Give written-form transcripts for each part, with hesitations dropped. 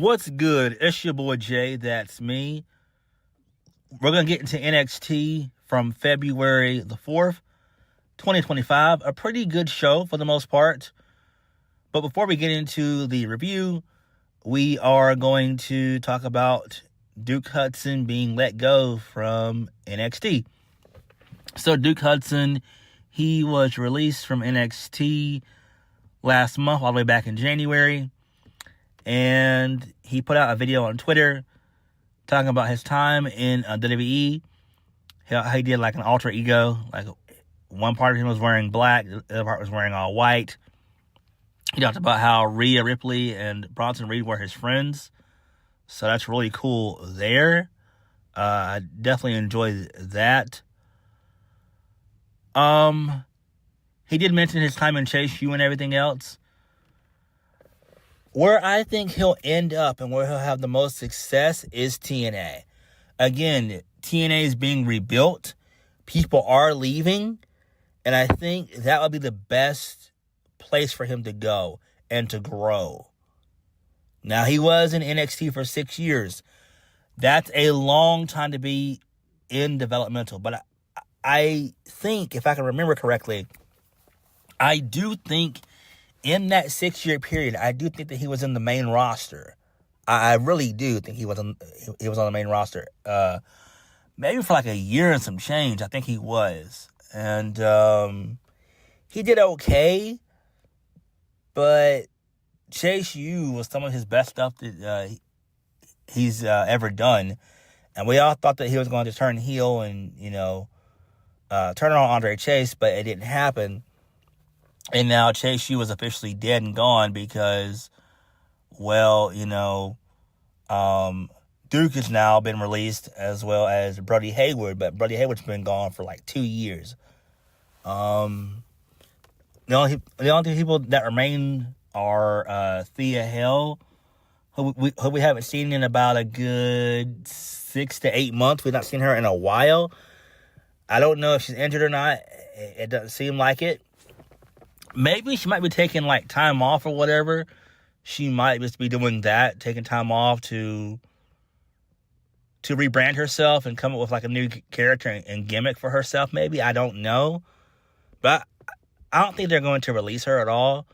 What's good? It's your boy Jay. That's me. We're going to get into NXT from February the 4th, 2025. A pretty good show for the most part. But before we get into the review, we are going to talk about Duke Hudson being let go from NXT. So Duke Hudson, he was released from NXT last month, all the way back in January. And he put out a video on Twitter talking about his time in WWE. He did like an alter ego. Like one part of him was wearing black, the other part was wearing all white. He talked about how Rhea Ripley and Bronson Reed were his friends. So that's really cool there. I definitely enjoyed that. He did mention his time in Chase U and everything else. Where I think he'll end up and where he'll have the most success is TNA. Again, TNA is being rebuilt. People are leaving. And I think that would be the best place for him to go and to grow. Now, he was in NXT for 6 years. That's a long time to be in developmental. But I think, if I can remember correctly, I do think in that 6-year period, I do think that he was in the main roster. I really do think he was on the main roster. Maybe for like a year and some change, I think he was. And he did okay, but Chase U was some of his best stuff that he's ever done. And we all thought that he was going to turn heel and, turn on Andre Chase, but it didn't happen. And now Chase U is officially dead and gone because, Duke has now been released as well as Brody Hayward, but Brody Hayward's been gone for like 2 years. The only people that remain are Thea Hale, who we haven't seen in about a good 6 to 8 months. We've not seen her in a while. I don't know if she's injured or not. It doesn't seem like it. Maybe she might be taking, like, time off or whatever. She might just be doing that, taking time off to rebrand herself and come up with, like, a new character and gimmick for herself, maybe. I don't know. But I don't think they're going to release her at all.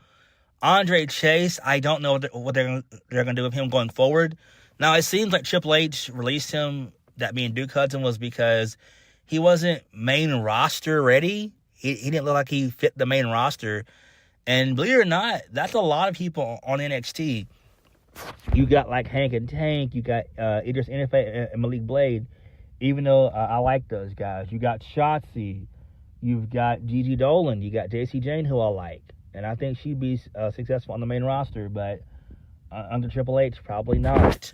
Andre Chase, I don't know what they're going to do with him going forward. Now, it seems like Triple H released him, that being Duke Hudson, was because he wasn't main roster ready. He didn't look like he fit the main roster. And believe it or not, that's a lot of people on NXT. You got like Hank and Tank. You got Idris Enife and Malik Blade. Even though I like those guys. You got Shotzi. You've got Gigi Dolan. You got JC Jane, who I like. And I think she'd be successful on the main roster. But under Triple H, probably not.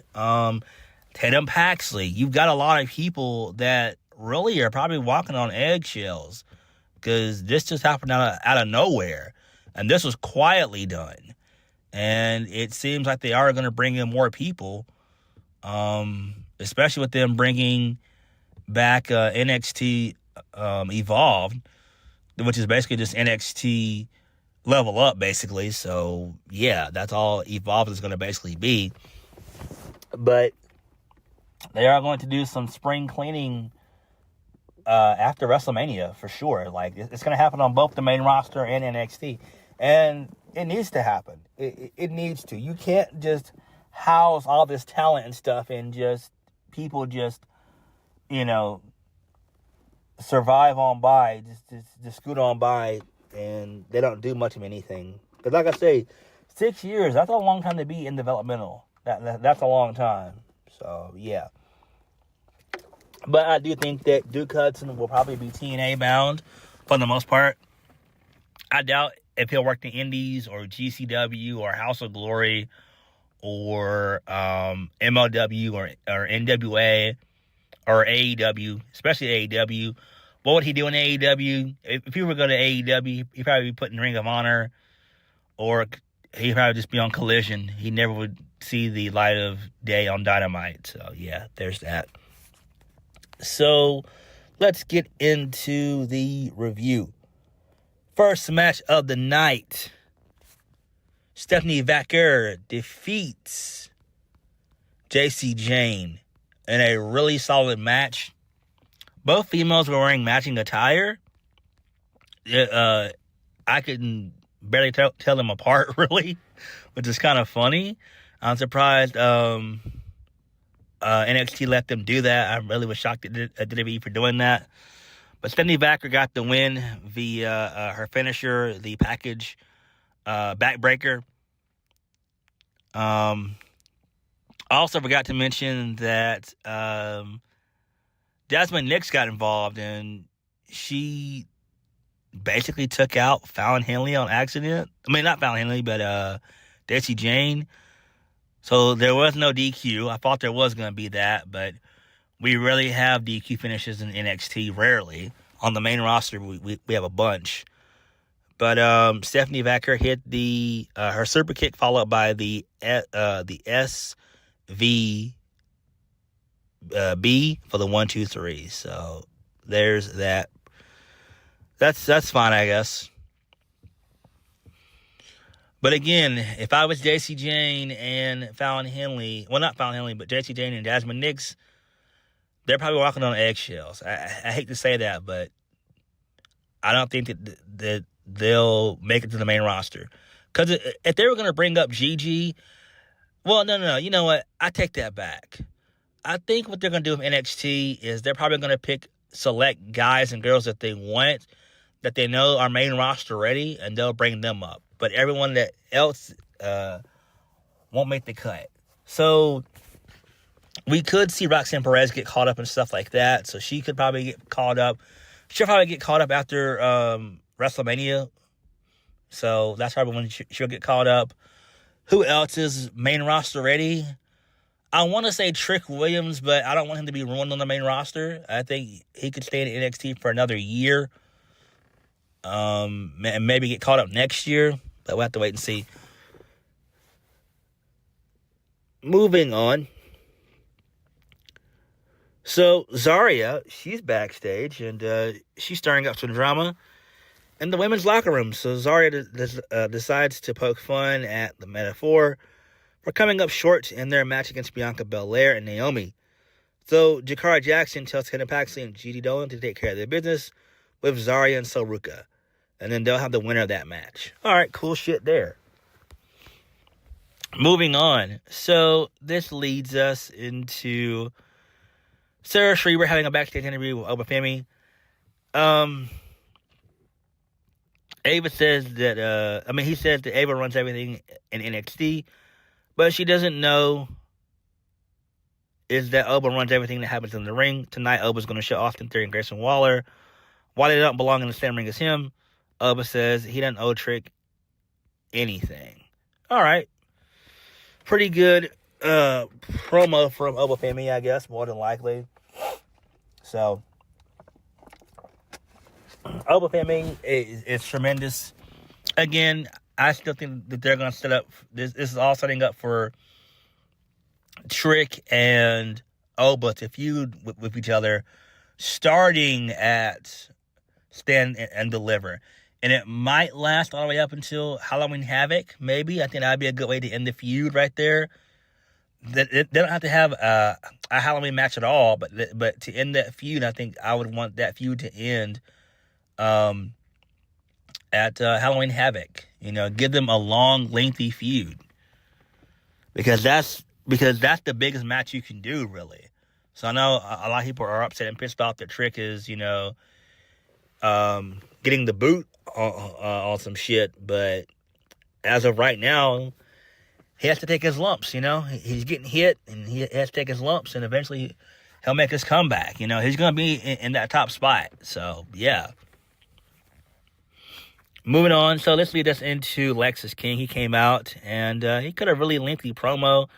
Tatum Paxley. You've got a lot of people that really are probably walking on eggshells. Because this just happened out of nowhere. And this was quietly done. And it seems like they are going to bring in more people. Especially with them bringing back NXT Evolved. Which is basically just NXT Level Up, basically. So, yeah, that's all Evolved is going to basically be. But they are going to do some spring cleaning after WrestleMania, for sure. Like, it's going to happen on both the main roster and NXT. And it needs to happen. It needs to. You can't just house all this talent and stuff and just, people just, survive on by, just scoot on by, and they don't do much of anything. Because like I say, 6 years, that's a long time to be in developmental. That's a long time. So, yeah. But I do think that Duke Hudson will probably be TNA bound for the most part. I doubt if he'll work the Indies or GCW or House of Glory or MLW or NWA or AEW, especially AEW. What would he do in AEW? If he were to go to AEW, he'd probably be put in Ring of Honor, or he'd probably just be on Collision. He never would see the light of day on Dynamite. So, yeah, there's that. So, let's get into the review. First match of the night. Stephanie Vaquer defeats Jacy Jayne in a really solid match. Both females were wearing matching attire. I couldn't barely tell them apart, really, which is kind of funny. I'm surprised NXT let them do that. I really was shocked at WWE for doing that. But Stephanie Vacker got the win via her finisher, the package backbreaker. I also forgot to mention that Jasmine Nix got involved, and she basically took out Fallon Henley on accident. I mean, not Fallon Henley, but Jacy Jayne. So there was no DQ. I thought there was going to be that, but we rarely have DQ finishes in NXT. Rarely. On the main roster, we have a bunch. But Stephanie Vacker hit her super kick, followed by the SVB for the 1, 2, 3. So there's that. That's fine, I guess. But again, if I was Jacy Jayne and Fallon Henley, well, not Fallon Henley, but Jacy Jayne and Jasmine Nix, they're probably walking on eggshells. I hate to say that, but I don't think that they'll make it to the main roster. Because if they were going to bring up Gigi, well, no. You know what? I take that back. I think what they're going to do with NXT is they're probably going to select guys and girls that they want, that they know are main roster ready, and they'll bring them up. But everyone that else won't make the cut. So we could see Roxanne Perez get caught up and stuff like that. So she could probably get caught up. She'll probably get caught up after WrestleMania. So that's probably when she'll get caught up. Who else is main roster ready? I want to say Trick Williams, but I don't want him to be ruined on the main roster. I think he could stay in NXT for another year. And maybe get caught up next year. But we'll have to wait and see. Moving on. So, Zarya, she's backstage, and she's stirring up some drama in the women's locker room. So, Zarya decides to poke fun at the Metaphor for coming up short in their match against Bianca Belair and Naomi. So, Jakara Jackson tells Kendra Paxley and Gigi Dolan to take care of their business with Zarya and Saruka. And then they'll have the winner of that match. All right, cool shit there. Moving on. So, this leads us into Sarah Schreiber having a backstage interview with Obafemi. Ava says that, he says that Ava runs everything in NXT, but she doesn't know is that Oba runs everything that happens in the ring. Tonight, Oba's going to show Austin Theory and Grayson Waller why they don't belong in the same ring as him. Oba says he doesn't owe Trick anything. All right. Pretty good promo from Obafemi, I guess, more than likely. So, Obafemi is tremendous. Again, I still think that they're going to set up, this is all setting up for Trick and Oba to feud with each other, starting at Stand and Deliver. And it might last all the way up until Halloween Havoc, maybe. I think that would be a good way to end the feud right there. They don't have to have a Halloween match at all, but to end that feud, I think I would want that feud to end at Halloween Havoc. You know, give them a long, lengthy feud. Because that's the biggest match you can do, really. So I know a lot of people are upset and pissed off that Trick is, getting the boot on some shit. But as of right now, he has to take his lumps, He's getting hit, and he has to take his lumps, and eventually he'll make his comeback. He's going to be in that top spot. So, yeah. Moving on. So, let's lead us into Lexis King. He came out, and he cut a really lengthy promo.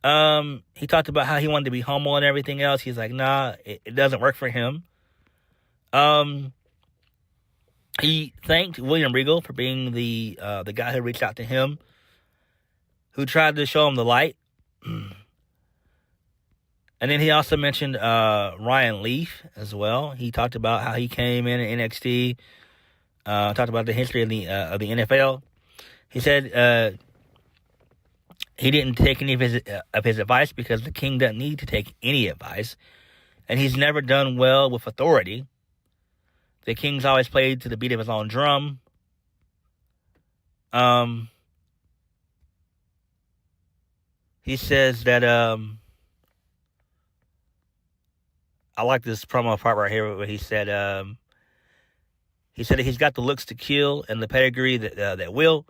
He talked about how he wanted to be homo and everything else. He's like, nah, it doesn't work for him. He thanked William Regal for being the guy who reached out to him, who tried to show him the light. And then he also mentioned Ryan Leaf as well. He talked about how he came in at NXT, talked about the history of the NFL. He said He didn't take any of his advice because the king doesn't need to take any advice. And he's never done well with authority. The king's always played to the beat of his own drum. He says that, I like this promo part right here where he said that he's got the looks to kill and the pedigree that will.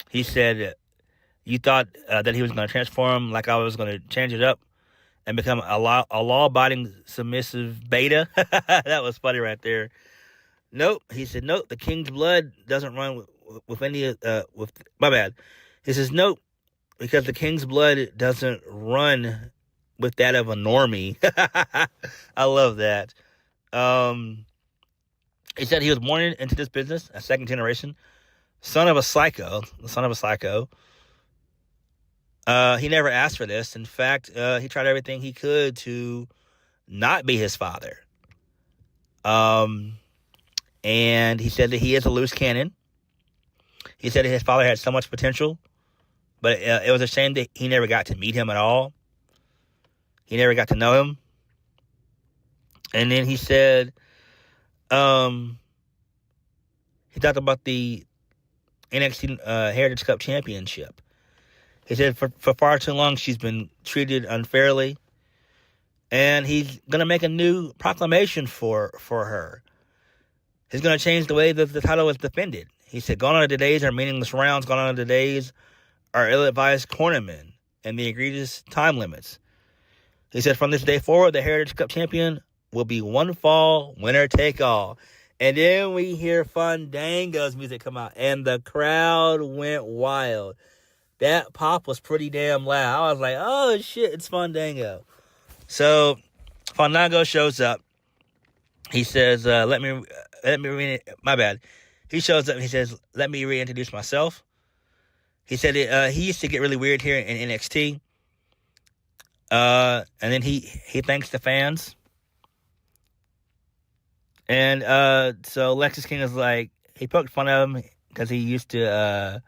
He said, you thought that he was going to transform like I was going to change it up and become a law-abiding, submissive beta. That was funny right there. Nope. He said, nope, the king's blood doesn't run with any, my bad. He says, nope, because the king's blood doesn't run with that of a normie. I love that. He said he was born into this business, a second generation, son of a psycho. He never asked for this. In fact, he tried everything he could to not be his father. And he said that he is a loose cannon. He said that his father had so much potential, but it was a shame that he never got to meet him at all. He never got to know him. And then he said, he talked about the NXT Heritage Cup Championship. He said for far too long she's been treated unfairly. And he's going to make a new proclamation for her. He's going to change the way that the title is defended. He said, gone are the days are meaningless rounds. Gone are the days are ill-advised cornermen and the egregious time limits. He said, from this day forward, the Heritage Cup champion will be one fall, winner take all. And then we hear Fandango's music come out, and the crowd went wild. That pop was pretty damn loud. I was like, oh, shit, it's Fandango. So Fandango shows up. He says, my bad. He shows up and he says, let me reintroduce myself. He said he used to get really weird here in NXT. And then he thanks the fans. And so Lexis King is like, he poked fun of him because he used to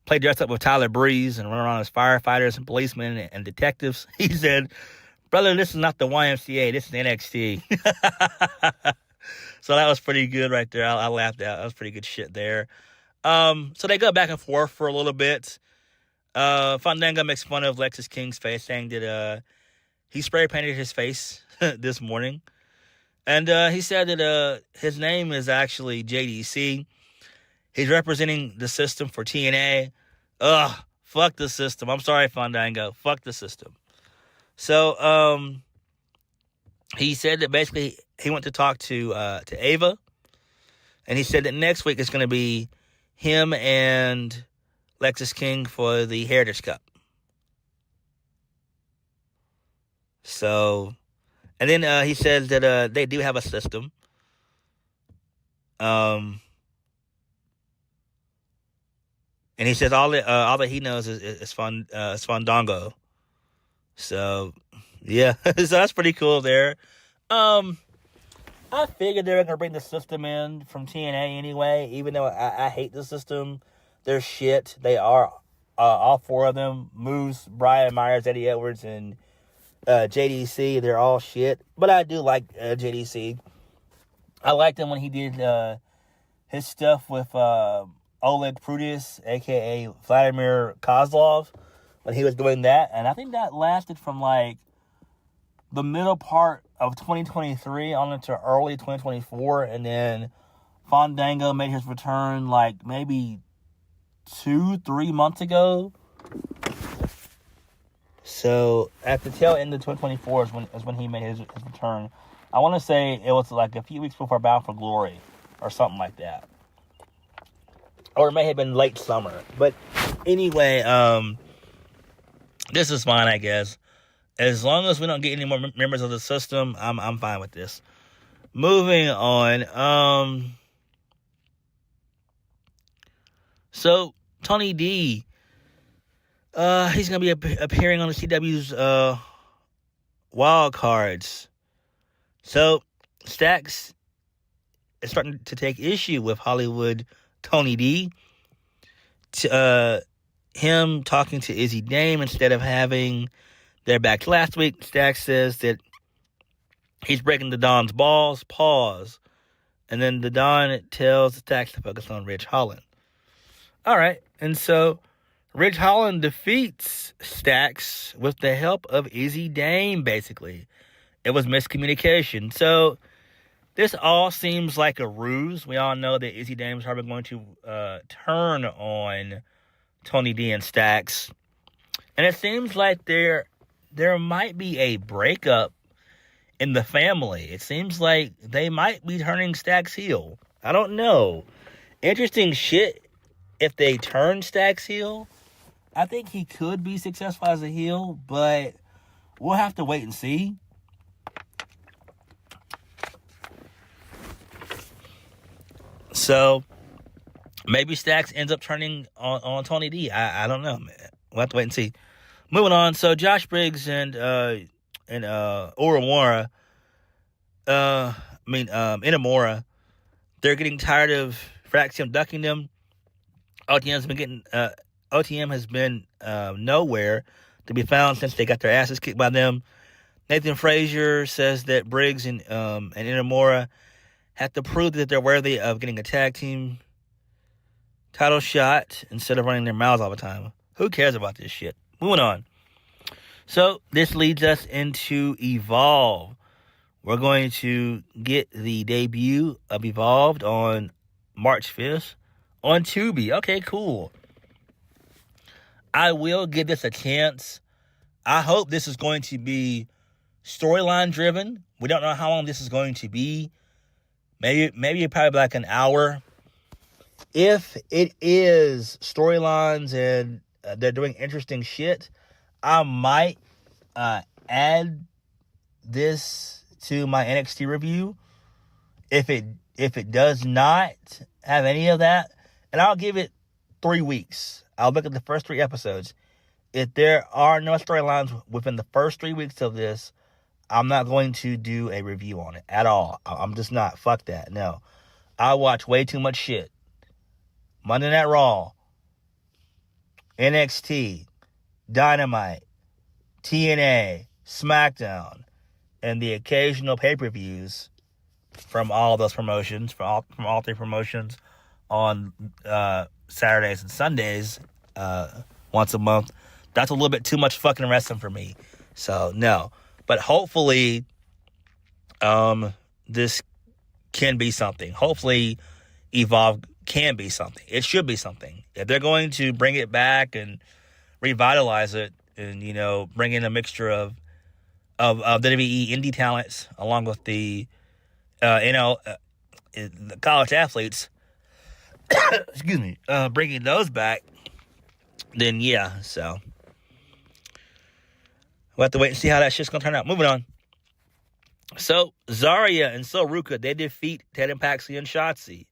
play dress up with Tyler Breeze and run around as firefighters and policemen and detectives. He said, brother, this is not the YMCA. This is NXT. So that was pretty good right there. I laughed out. That was pretty good shit there. So they go back and forth for a little bit. Fandango makes fun of Lexis King's face, saying that he spray painted his face this morning. And he said that his name is actually JDC. He's representing the system for TNA. Ugh, fuck the system. I'm sorry, Fandango. Fuck the system. So he said that basically he went to talk to Ava. And he said that next week it's going to be him and Lexis King for the Heritage Cup. So, and then he says that they do have a system. And he says all that he knows is Fandango. So, yeah, so that's pretty cool there. I figured they were going to bring the system in from TNA anyway, even though I hate the system. They're shit. They are, all four of them, Moose, Brian Myers, Eddie Edwards, and JDC. They're all shit. But I do like JDC. I liked him when he did his stuff with Oleg Prudis, a.k.a. Vladimir Kozlov, when he was doing that. And I think that lasted from, like, the middle part of 2023 on into early 2024. And then Fandango made his return, like, maybe 2-3 months ago. So at the tail end of 2024 is when he made his return. I want to say it was like a few weeks before Bound for Glory or something like that, or it may have been late summer. But anyway, this is fine, I guess. As long as we don't get any more members of the system, I'm fine with this. Moving on. So Tony D, he's gonna be appearing on the CW's wild cards. So Stax is starting to take issue with Hollywood Tony D. him talking to Izzy Dame instead of having their back last week. Stacks says that he's breaking the Don's balls. Pause. And then the Don tells Stacks to focus on Ridge Holland. All right. And so Ridge Holland defeats Stacks with the help of Izzy Dame, basically. It was miscommunication. So this all seems like a ruse. We all know that Izzy Dame is probably going to turn on Tony D and Stacks. And it seems like there might be a breakup in the family. It seems like they might be turning Stacks heel. I don't know. Interesting shit if they turn Stacks heel. I think he could be successful as a heel, but we'll have to wait and see. So maybe Stacks ends up turning on Tony D. I don't know, man. We'll have to wait and see. Moving on. So Josh Briggs and Inamura, they're getting tired of Fraxium ducking them. OTM has been nowhere to be found since they got their asses kicked by them. Nathan Frazier says that Briggs and Inamura have to prove that they're worthy of getting a tag team title shot instead of running their mouths all the time. Who cares about this shit? Moving on. So this leads us into Evolve. We're going to get the debut of Evolved on March 5th on Tubi. Okay, cool. I will give this a chance. I hope this is going to be storyline driven. We don't know how long this is going to be. Maybe probably like an hour. If it is storylines and they're doing interesting shit, I might add this to my NXT review. If it does not have any of that, and I'll give it 3 weeks. I'll look at the first 3 episodes. If there are no storylines within the first 3 weeks of this, I'm not going to do a review on it at all. I'm just not. Fuck that. No. I watch way too much shit. Monday Night Raw, NXT, Dynamite, TNA, SmackDown, and the occasional pay-per-views from all those promotions, from all 3 promotions on Saturdays and Sundays once a month. That's a little bit too much fucking wrestling for me. So, no. But hopefully, this can be something. Hopefully, Evolve can be something. It should be something. If they're going to bring it back and revitalize it and, bring in a mixture of WWE indie talents along with the college athletes, excuse me, bringing those back, then yeah, so we'll have to wait and see how that shit's gonna turn out. Moving on. So Zarya and Sol Ruka, they defeat Tatum Paxley and Shotzi.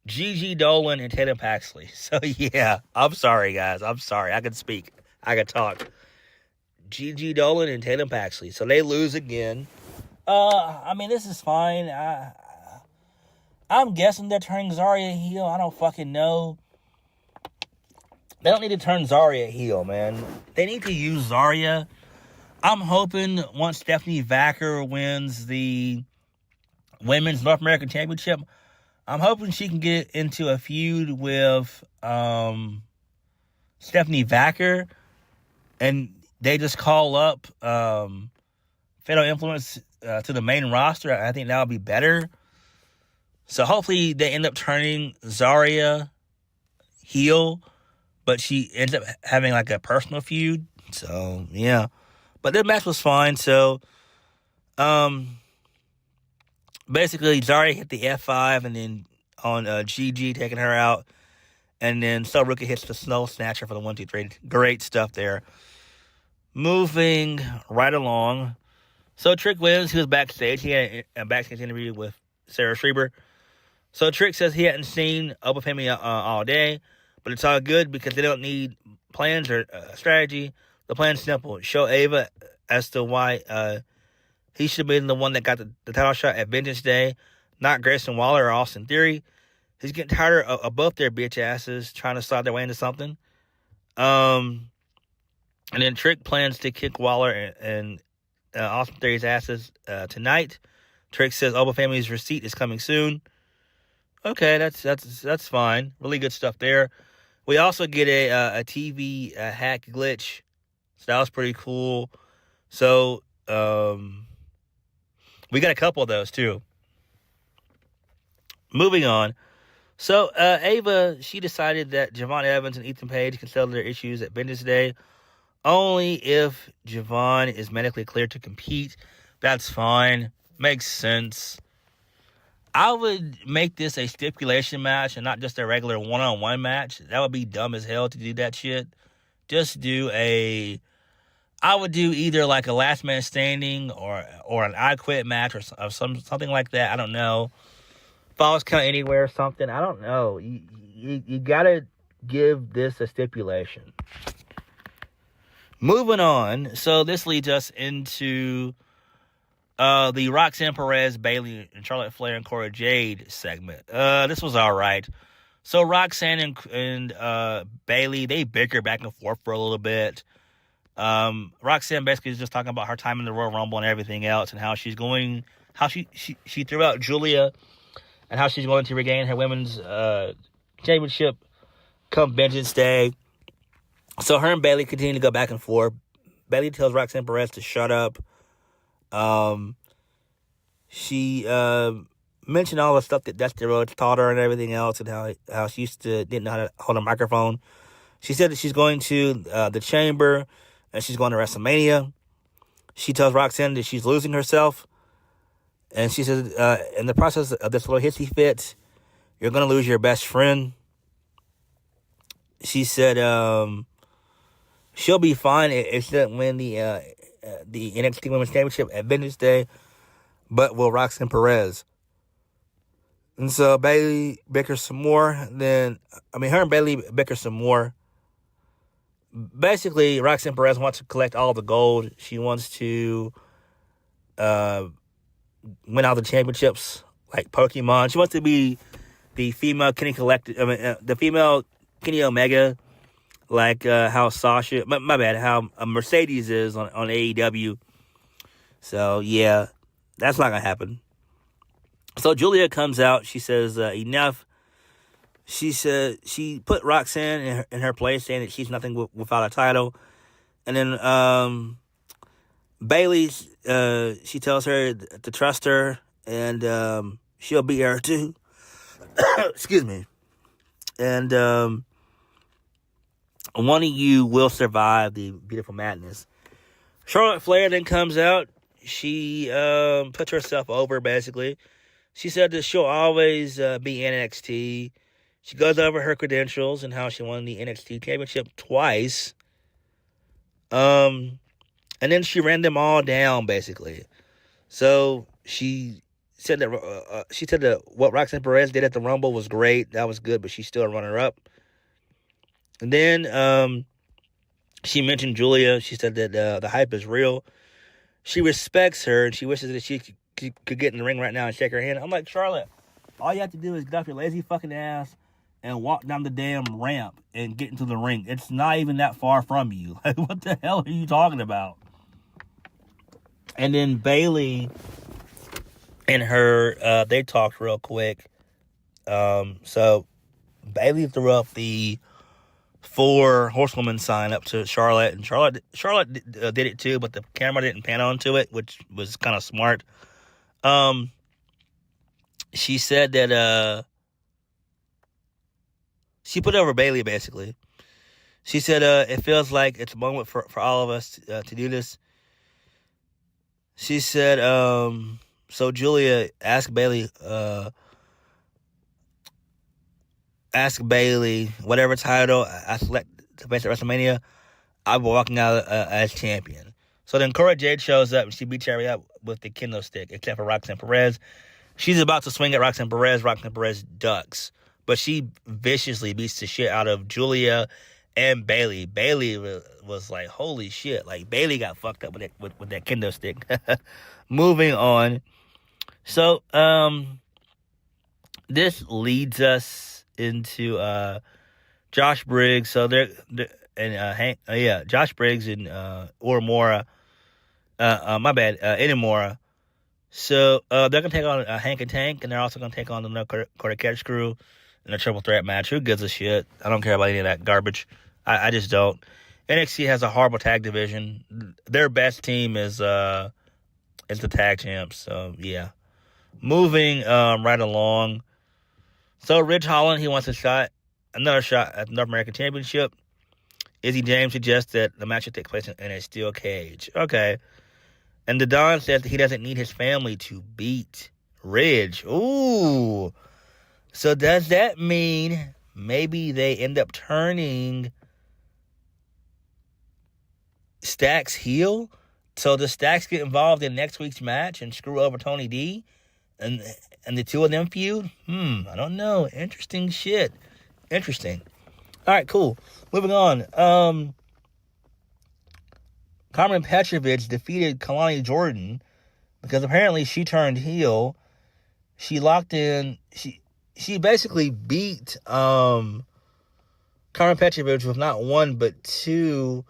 Gigi Dolan and Tatum Paxley. So yeah, I'm sorry guys. I'm sorry. I can speak. I can talk. Gigi Dolan and Tatum Paxley. So they lose again. This is fine. I'm guessing they're turning Zarya heel. I don't fucking know. They don't need to turn Zarya heel, man. They need to use Zarya. I'm hoping once Stephanie Vacker wins the Women's North American Championship, I'm hoping she can get into a feud with Stephanie Vacker, and they just call up Fatal Influence to the main roster. I think that would be better. So hopefully they end up turning Zarya heel, but she ends up having like a personal feud. So yeah, but their match was fine. So basically Zarya hit the F5 and then on GG taking her out, and then Sol Ruka hits the Snow Snatcher for the 1, 2, 3. Great stuff there. Moving right along. So Trick Williams, he was backstage. He had a backstage interview with Sarah Schreiber. So Trick says he hadn't seen Oba Femi all day, but it's all good because they don't need plans or strategy. The plan's simple. Show Ava as to why he should have been the one that got the title shot at Vengeance Day, not Grayson Waller or Austin Theory. He's getting tired of both their bitch asses trying to slide their way into something. And then Trick plans to kick Waller and Austin Theory's asses tonight. Trick says Oba Family's receipt is coming soon. Okay, that's fine. Really good stuff there. We also get a TV hack glitch. So that was pretty cool. So we got a couple of those too. Moving on. So Ava, she decided that Javon Evans and Ethan Page can settle their issues at Vengeance Day only if Javon is medically cleared to compete. That's fine. Makes sense. I would make this a stipulation match and not just a regular one-on-one match. That would be dumb as hell to do that shit. Just do I would do either like a last man standing or an I Quit match or something like that. I don't know. Falls Count Anywhere or something. I don't know. You gotta give this a stipulation. Moving on. So this leads us into the Roxanne Perez, Bayley, and Charlotte Flair and Cora Jade segment. This was all right. So Roxanne and Bayley, they bicker back and forth for a little bit. Roxanne basically is just talking about her time in the Royal Rumble and everything else, and how she's going, how she threw out Giulia, and how she's going to regain her women's championship come Vengeance Day. So her and Bayley continue to go back and forth. Bayley tells Roxanne Perez to shut up. She mentioned all the stuff that Dusty Rhodes taught her and everything else, and how she didn't know how to hold a microphone. She said that she's going to the Chamber, and she's going to WrestleMania. She tells Roxanne that she's losing herself. And she says, in the process of this little hissy fit, you're going to lose your best friend. She said she'll be fine if she doesn't win the NXT Women's Championship at Vengeance Day, but will Roxanne Perez. And so Bayley bickers some more. Her and Bayley bicker some more. Basically, Roxanne Perez wants to collect all the gold. She wants to win all the championships like Pokemon. She wants to be the female the female Kenny Omega, like how Sasha, how Mercedes is on AEW. So yeah, that's not gonna happen. So Giulia comes out. She says enough. She said she put Roxanne in her place, saying that she's nothing without a title. And then Bayley, she tells her to trust her, and she'll be her too. Excuse me. And one of you will survive the beautiful madness. Charlotte Flair then comes out. She puts herself over, basically. She said that she'll always be NXT. She goes over her credentials and how she won the NXT Championship twice. And then she ran them all down, basically. So she said that what Roxanne Perez did at the Rumble was great. That was good, but she's still a runner-up. And then she mentioned Giulia. She said that the hype is real. She respects her, and she wishes that she could get in the ring right now and shake her hand. I'm like, Charlotte, all you have to do is get off your lazy fucking ass and walk down the damn ramp and get into the ring. It's not even that far from you. Like, what the hell are you talking about? And then Bayley and her, they talked real quick. So Bayley threw up the 4 horsewoman sign up to Charlotte, and Charlotte did it too, but the camera didn't pan onto it, which was kind of smart. She said that she put over Bayley, basically. She said it feels like it's a moment for all of us to do this. She said, so Giulia asked Bayley, whatever title I select to face at WrestleMania, I'll be walking out as champion. So then Cora Jade shows up, and she beats Cherry up with the kendo stick, except for Roxanne Perez. She's about to swing at Roxanne Perez. Roxanne Perez ducks, but she viciously beats the shit out of Giulia and Bayley. Bayley was like, holy shit. Like, Bayley got fucked up with that kendo stick. Moving on. So, this leads us into Josh Briggs. So they're and Josh Briggs and Uemura. My bad, Inamura. So they're gonna take on Hank and Tank, and they're also gonna take on the No Quarter Catch Crew in a triple threat match. Who gives a shit? I don't care about any of that garbage. I just don't. NXT has a horrible tag division. Their best team is the tag champs. So yeah. Moving right along. So Ridge Holland, he wants another shot at the North American Championship. Izzy James suggests that the match should take place in a steel cage. Okay. And the Don says that he doesn't need his family to beat Ridge. Ooh. So does that mean maybe they end up turning Stacks heel? So does Stacks get involved in next week's match and screw over Tony D? And the two of them feud? I don't know. Interesting shit. Interesting. All right, cool. Moving on. Karmen Petrovich defeated Kelani Jordan because apparently she turned heel. She locked in. She basically beat Karmen Petrovich with not one but two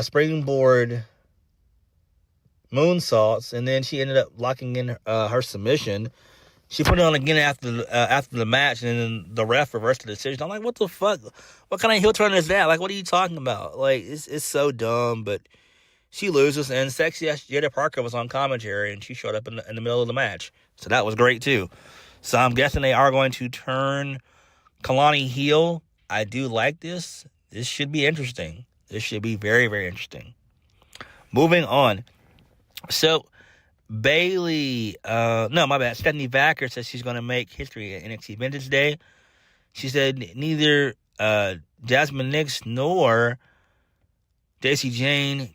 springboard moonsaults, and then she ended up locking in her submission. She put it on again after the match, and then the ref reversed the decision. I'm like, what the fuck? What kind of heel turn is that? Like, what are you talking about? Like, it's so dumb, but she loses, and sexy-ass Jaida Parker was on commentary, and she showed up in the middle of the match. So that was great, too. So I'm guessing they are going to turn Kelani heel. I do like this. This should be interesting. This should be very, very interesting. Moving on. So, Bayley, Stephanie Vacker says she's going to make history at NXT Vintage Day. She said neither Jasmine Nix nor Daisy Jane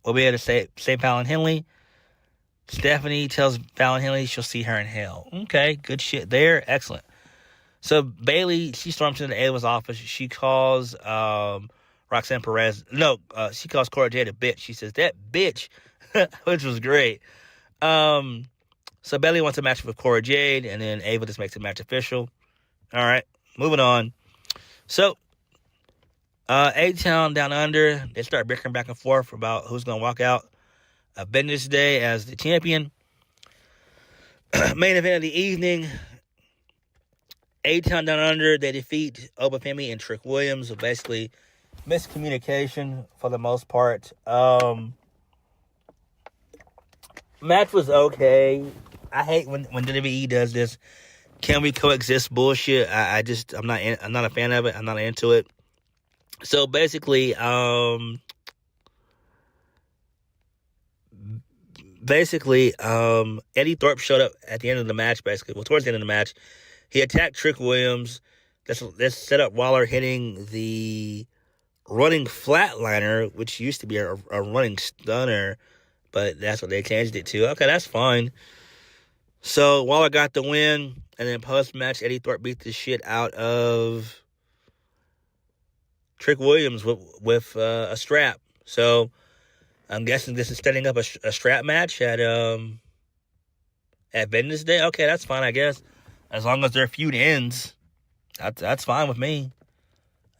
will be able to say Fallon Henley. Stephanie tells Fallon Henley she'll see her in hell. Okay, good shit there. Excellent. So Bayley, she storms into Ava's office. She calls Roxanne Perez. She calls Cora Jade a bitch. She says, that bitch, which was great. So Bayley wants a match with Cora Jade, and then Ava just makes the match official. All right, moving on. So A-Town Down Under, they start bickering back and forth about who's going to walk out of Vengeance Day as the champion. Main event of the evening, A-Town Down Under, they defeat Oba Femi and Trick Williams. So basically, miscommunication for the most part. Match was okay. I hate when WWE does this can we coexist bullshit. I'm not a fan of it. I'm not into it. So basically, Eddy Thorpe showed up at the end of the match, basically. Well, towards the end of the match, he attacked Trick Williams. This set up Waller hitting the running flatliner, which used to be a running stunner, but that's what they changed it to. Okay, that's fine. So Waller got the win, and then post-match, Eddy Thorpe beat the shit out of Trick Williams with a strap. So I'm guessing this is setting up a strap match at Vengeance Day. Okay, that's fine, I guess. As long as their feud ends, that's fine with me.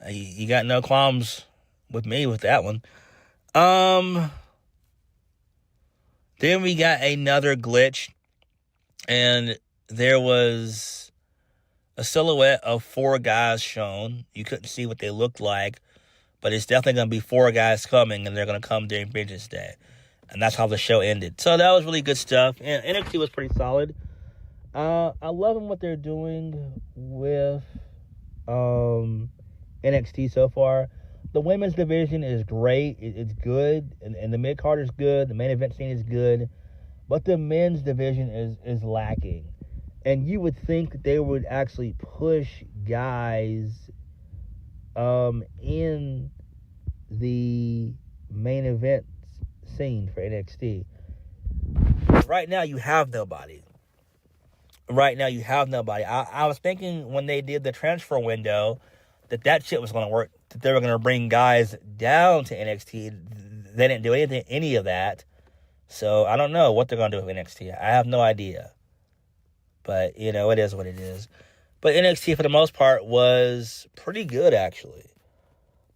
You got no qualms with me with that one. Then we got another glitch, and there was a silhouette of 4 guys shown. You couldn't see what they looked like, but it's definitely going to be 4 guys coming, and they're going to come during Vengeance Day. And that's how the show ended. So that was really good stuff. And NXT was pretty solid. I love what they're doing with NXT so far. The women's division is great. It's good. And the mid-card is good. The main event scene is good. But the men's division is lacking. And you would think that they would actually push guys in the main event scene for NXT. Right now, you have nobody. I was thinking when they did the transfer window that shit was going to work, that they were going to bring guys down to NXT. They didn't do any of that. So I don't know what they're going to do with NXT. I have no idea. But, you know, it is what it is. But NXT, for the most part, was pretty good, actually.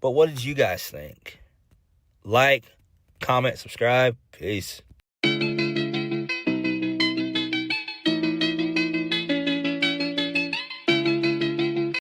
But what did you guys think? Like, comment, subscribe. Peace.